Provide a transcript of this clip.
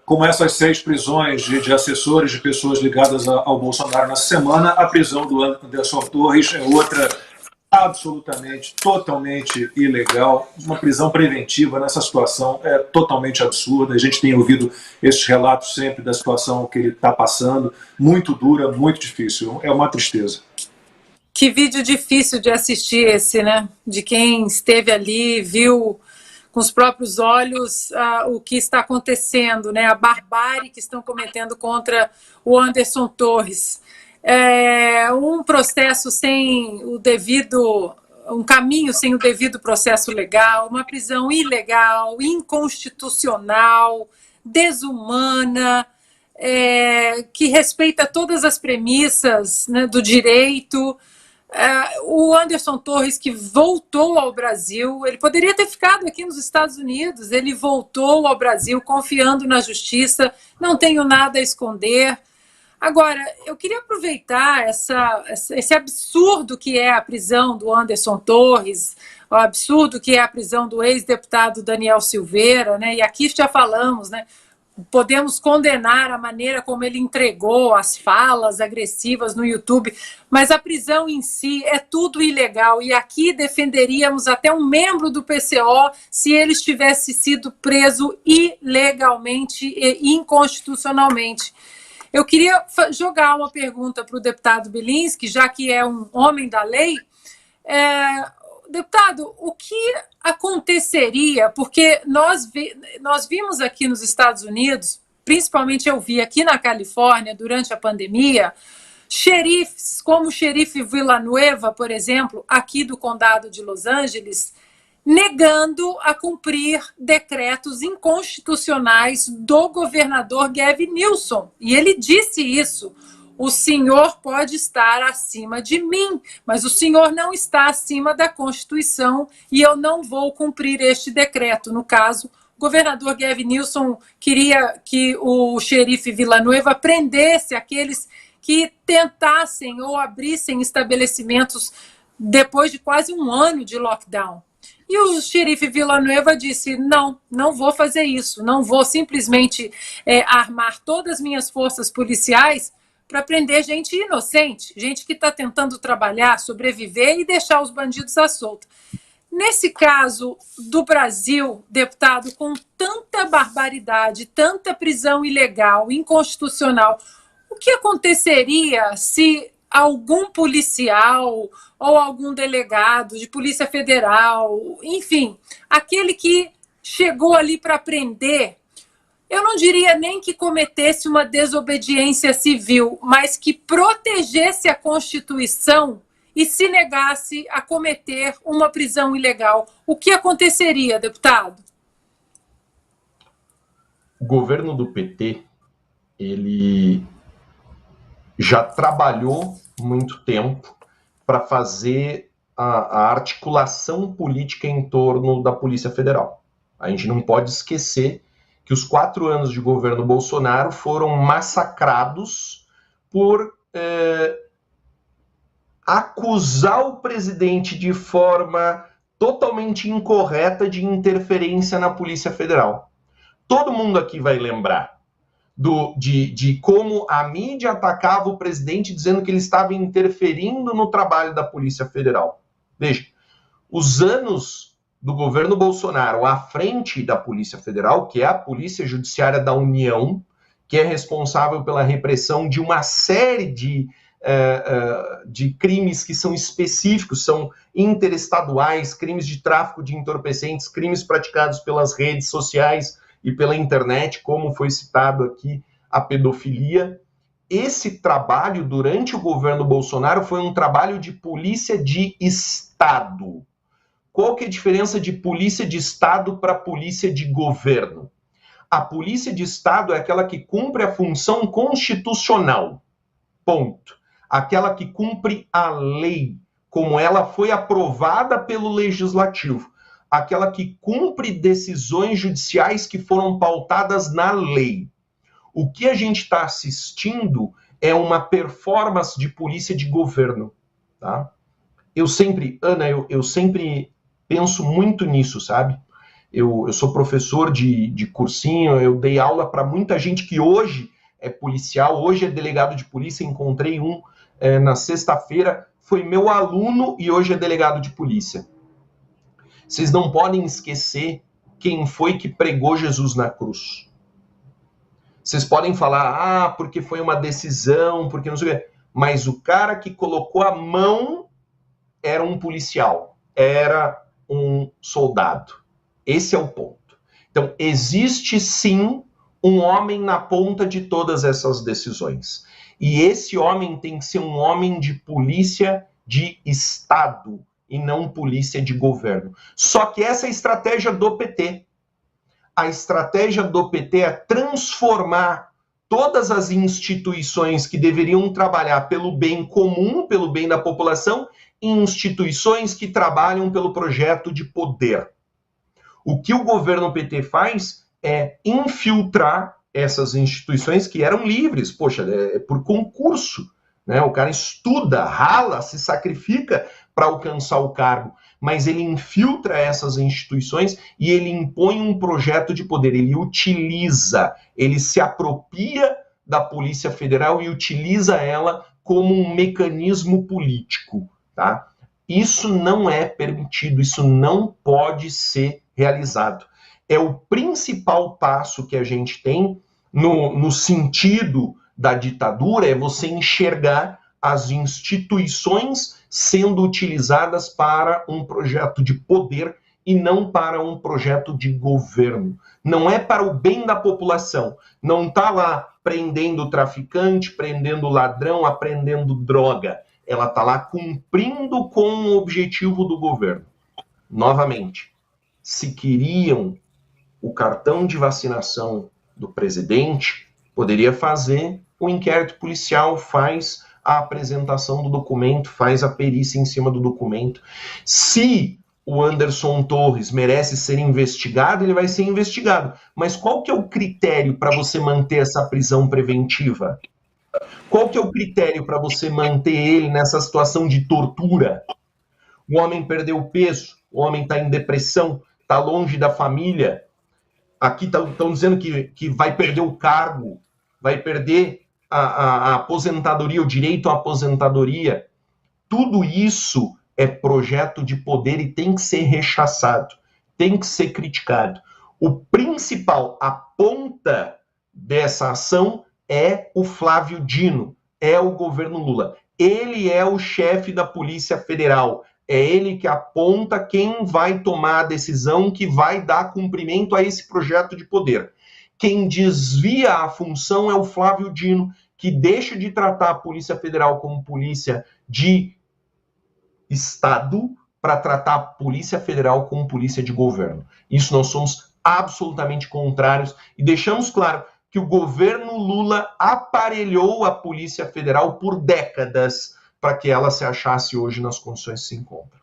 como essas 6 prisões de assessores, de pessoas ligadas ao Bolsonaro na semana, a prisão do Anderson Torres é outra absolutamente, totalmente ilegal. Uma prisão preventiva nessa situação é totalmente absurda. A gente tem ouvido esses relatos sempre da situação que ele está passando, muito dura, muito difícil. É uma tristeza. Que vídeo difícil de assistir esse, né? De quem esteve ali, viu com os próprios olhos o que está acontecendo, né? A barbárie que estão cometendo contra o Anderson Torres. Um processo sem o devido, um caminho sem o devido processo legal, uma prisão ilegal, inconstitucional, desumana, que respeita todas as premissas, né, do direito. O Anderson Torres, que voltou ao Brasil, ele poderia ter ficado aqui nos Estados Unidos, ele voltou ao Brasil confiando na justiça, não tenho nada a esconder. Agora, eu queria aproveitar esse absurdo que é a prisão do Anderson Torres, o absurdo que é a prisão do ex-deputado Daniel Silveira, né? E aqui já falamos, né? Podemos condenar a maneira como ele entregou as falas agressivas no YouTube, mas a prisão em si é tudo ilegal, e aqui defenderíamos até um membro do PCO se ele tivesse sido preso ilegalmente e inconstitucionalmente. Eu queria jogar uma pergunta para o deputado Bilinski, já que é um homem da lei. Deputado, o que aconteceria, porque nós vimos aqui nos Estados Unidos, principalmente eu vi aqui na Califórnia durante a pandemia, xerifes como o xerife Villanueva, por exemplo, aqui do condado de Los Angeles, negando a cumprir decretos inconstitucionais do governador Gavin Newsom. E ele disse isso: o senhor pode estar acima de mim, mas o senhor não está acima da Constituição e eu não vou cumprir este decreto. No caso, o governador Gavin Newsom queria que o xerife Villanueva prendesse aqueles que tentassem ou abrissem estabelecimentos depois de quase um ano de lockdown. E o xerife Villanueva disse: não vou fazer isso, não vou simplesmente armar todas as minhas forças policiais para prender gente inocente, gente que está tentando trabalhar, sobreviver e deixar os bandidos à solta. Nesse caso do Brasil, deputado, com tanta barbaridade, tanta prisão ilegal, inconstitucional, o que aconteceria se algum policial ou algum delegado de Polícia Federal, enfim, aquele que chegou ali para prender, eu não diria nem que cometesse uma desobediência civil, mas que protegesse a Constituição e se negasse a cometer uma prisão ilegal? O que aconteceria, deputado? O governo do PT, ele já trabalhou muito tempo para fazer a articulação política em torno da Polícia Federal. A gente não pode esquecer que os 4 anos de governo Bolsonaro foram massacrados por acusar o presidente de forma totalmente incorreta de interferência na Polícia Federal. Todo mundo aqui vai lembrar de como a mídia atacava o presidente dizendo que ele estava interferindo no trabalho da Polícia Federal. Veja, os anos do governo Bolsonaro à frente da Polícia Federal, que é a Polícia Judiciária da União, que é responsável pela repressão de uma série de crimes que são específicos, são interestaduais, crimes de tráfico de entorpecentes, crimes praticados pelas redes sociais e pela internet, como foi citado aqui, a pedofilia. Esse trabalho, durante o governo Bolsonaro, foi um trabalho de polícia de Estado. Qual que é a diferença de polícia de Estado para polícia de governo? A polícia de Estado é aquela que cumpre a função constitucional. Ponto. Aquela que cumpre a lei, como ela foi aprovada pelo Legislativo. Aquela que cumpre decisões judiciais que foram pautadas na lei. O que a gente está assistindo é uma performance de polícia de governo. Tá? Ana, eu sempre penso muito nisso, sabe? eu sou professor de cursinho, eu dei aula para muita gente que hoje é policial, hoje é delegado de polícia, encontrei um na sexta-feira, foi meu aluno e hoje é delegado de polícia. Vocês não podem esquecer quem foi que pregou Jesus na cruz. Vocês podem falar, porque foi uma decisão, porque não sei o quê, mas o cara que colocou a mão era um policial, era um soldado. Esse é o ponto. Então, existe sim um homem na ponta de todas essas decisões. E esse homem tem que ser um homem de polícia de Estado e não polícia de governo. Só que essa é a estratégia do PT. A estratégia do PT é transformar todas as instituições que deveriam trabalhar pelo bem comum, pelo bem da população, em instituições que trabalham pelo projeto de poder. O que o governo PT faz é infiltrar essas instituições que eram livres, poxa, é por concurso, né? O cara estuda, rala, se sacrifica para alcançar o cargo, mas ele infiltra essas instituições e ele impõe um projeto de poder, ele utiliza, ele se apropria da Polícia Federal e utiliza ela como um mecanismo político, tá? Isso não é permitido, isso não pode ser realizado. É o principal passo que a gente tem no sentido da ditadura, é você enxergar as instituições sendo utilizadas para um projeto de poder e não para um projeto de governo. Não é para o bem da população. Não está lá prendendo traficante, prendendo ladrão, apreendendo droga. Ela está lá cumprindo com o objetivo do governo. Novamente, se queriam o cartão de vacinação do presidente, poderia fazer o inquérito policial, faz a apresentação do documento, faz a perícia em cima do documento. Se o Anderson Torres merece ser investigado, ele vai ser investigado. Mas qual que é o critério para você manter essa prisão preventiva? Qual que é o critério para você manter ele nessa situação de tortura? O homem perdeu peso, o homem está em depressão, está longe da família. Aqui estão dizendo que vai perder o cargo, vai perder a aposentadoria, o direito à aposentadoria. Tudo isso é projeto de poder e tem que ser rechaçado, tem que ser criticado. O principal, a ponta dessa ação é o Flávio Dino, é o governo Lula. Ele é o chefe da Polícia Federal, é ele que aponta quem vai tomar a decisão que vai dar cumprimento a esse projeto de poder. Quem desvia a função é o Flávio Dino, que deixa de tratar a Polícia Federal como polícia de Estado para tratar a Polícia Federal como polícia de governo. Isso nós somos absolutamente contrários e deixamos claro que o governo Lula aparelhou a Polícia Federal por décadas para que ela se achasse hoje nas condições que se encontra.